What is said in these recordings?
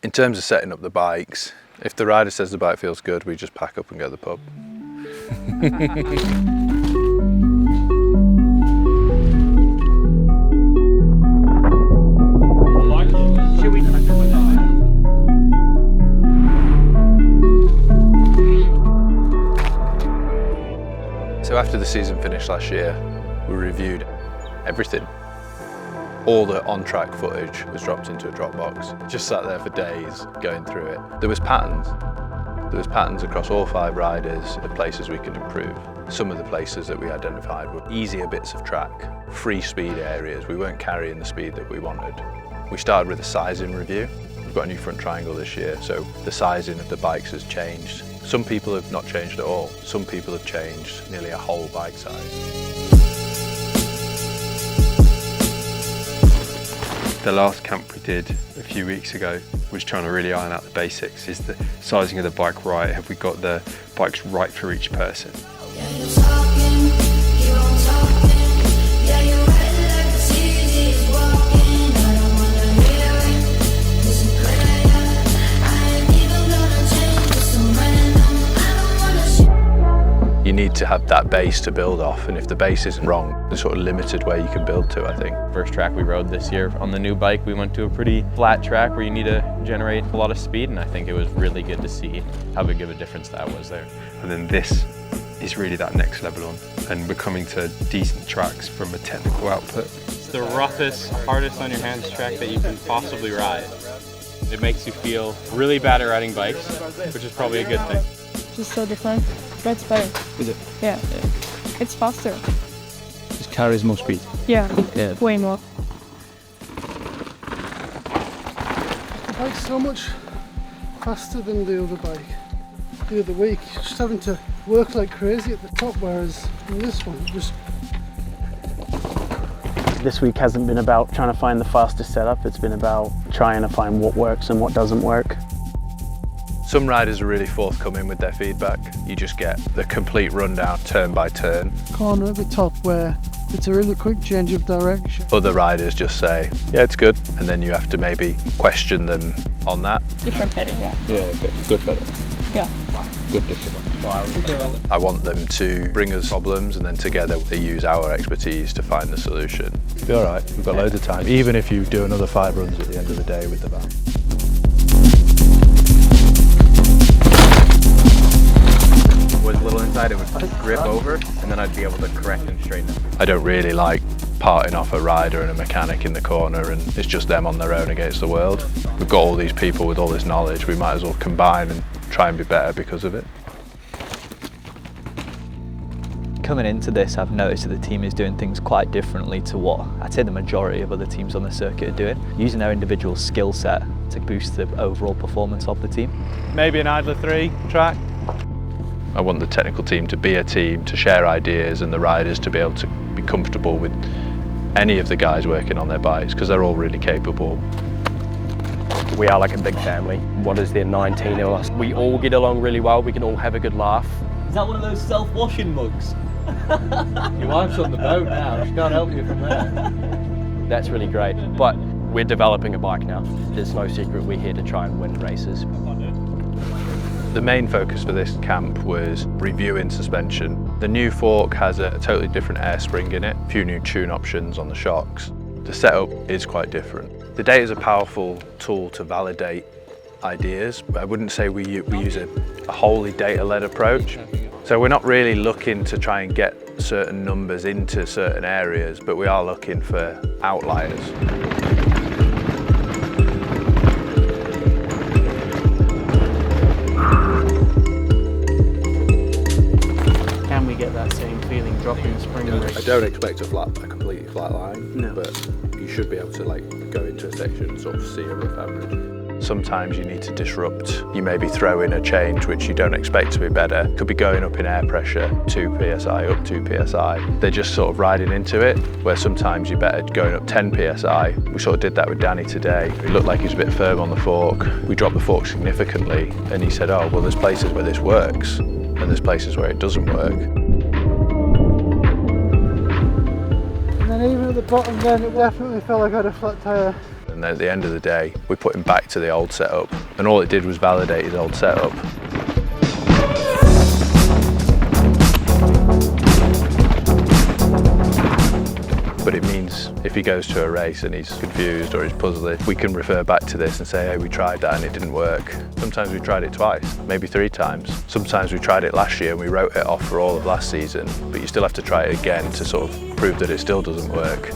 In terms of setting up the bikes, if the rider says the bike feels good, we just pack up and go to the pub. So after the season finished last year, we reviewed everything. All the on-track footage was dropped into a Dropbox. Just sat there for days going through it. There was patterns. There was patterns across all 5 riders of places we could improve. Some of the places that we identified were easier bits of track, free speed areas. We weren't carrying the speed that we wanted. We started with a sizing review. We've got a new front triangle this year, so the sizing of the bikes has changed. Some people have not changed at all. Some people have changed nearly a whole bike size. The last camp we did a few weeks ago was trying to really iron out the basics. Is the sizing of the bike right? Have we got the bikes right for each person? You need to have that base to build off, and if the base isn't wrong, there's sort of limited where you can build to, I think. First track we rode this year on the new bike, we went to a pretty flat track where you need to generate a lot of speed, and I think it was really good to see how big of a difference that was there. And then this is really that next level on, and we're coming to decent tracks from a technical output. It's the roughest, hardest on your hands track that you can possibly ride. It makes you feel really bad at riding bikes, which is probably a good thing. Just so different. That's better. Is it? Yeah. It's faster. Just carries more speed. Yeah. Way more. The bike's so much faster than the other bike. The other week, just having to work like crazy at the top, whereas in this one, just... This week hasn't been about trying to find the fastest setup, it's been about trying to find what works and what doesn't work. Some riders are really forthcoming with their feedback. You just get the complete rundown, turn by turn. Corner at the top where it's a really quick change of direction. Other riders just say, yeah, it's good. And then you have to maybe question them on that. Different pedal, yeah. Yeah, good pedal. Yeah. Good discipline. I want them to bring us problems, and then together they use our expertise to find the solution. It'll be all right, we've got loads of time, even if you do another 5 runs at the end of the day with the van. Was a little inside, it would grip over, and then I'd be able to correct and straighten it. I don't really like parting off a rider and a mechanic in the corner and it's just them on their own against the world. We've got all these people with all this knowledge, we might as well combine and try and be better because of it. Coming into this, I've noticed that the team is doing things quite differently to what I'd say the majority of other teams on the circuit are doing, using their individual skill set to boost the overall performance of the team. Maybe an idler 3 track. I want the technical team to be a team, to share ideas, and the riders to be able to be comfortable with any of the guys working on their bikes, because they're all really capable. We are like a big family. What is there, 19 of us? We all get along really well, we can all have a good laugh. Is that one of those self-washing mugs? Your wife's on the boat now, she can't help you from there. That's really great, but we're developing a bike now. There's no secret, we're here to try and win races. The main focus for this camp was reviewing suspension. The new fork has a totally different air spring in it, a few new tune options on the shocks. The setup is quite different. The data is a powerful tool to validate ideas, but I wouldn't say we use a wholly data-led approach. So we're not really looking to try and get certain numbers into certain areas, but we are looking for outliers. Can we get that same feeling dropping the spring rate? I don't expect a completely flat line, No. but you should be able to go into a section and sort of see a rough average. Sometimes you need to disrupt. You maybe throw in a change which you don't expect to be better. Could be going up in air pressure, 2 psi, up 2 psi. They're just sort of riding into it, where sometimes you're better going up 10 psi. We sort of did that with Danny today. It looked like he was a bit firm on the fork. We dropped the fork significantly, and he said, oh, well, there's places where this works, and there's places where it doesn't work. And then even at the bottom then, it definitely felt like I had a flat tyre. And then at the end of the day, we put him back to the old setup, and all it did was validate his old setup. But it means if he goes to a race and he's confused or he's puzzling, we can refer back to this and say, hey, we tried that and it didn't work. Sometimes we tried it twice, maybe 3 times. Sometimes we tried it last year and we wrote it off for all of last season, but you still have to try it again to sort of prove that it still doesn't work.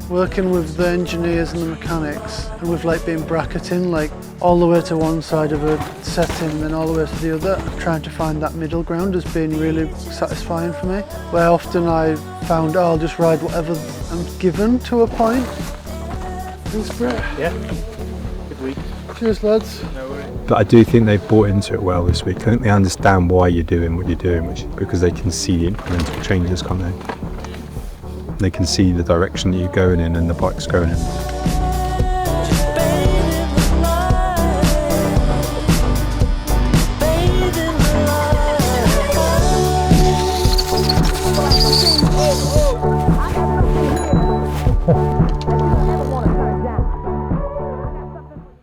Working with the engineers and the mechanics, and with like being bracketing, like all the way to one side of a setting and then all the way to the other, trying to find that middle ground has been really satisfying for me. Where often I found, oh, I'll just ride whatever I'm given to a point. Thanks, Brett. Yeah. Good week. Cheers, lads. But I do think they've bought into it well this week. I think they understand why you're doing what you're doing, because they can see the incremental changes, can't they? They can see the direction that you're going in and the bike's going in.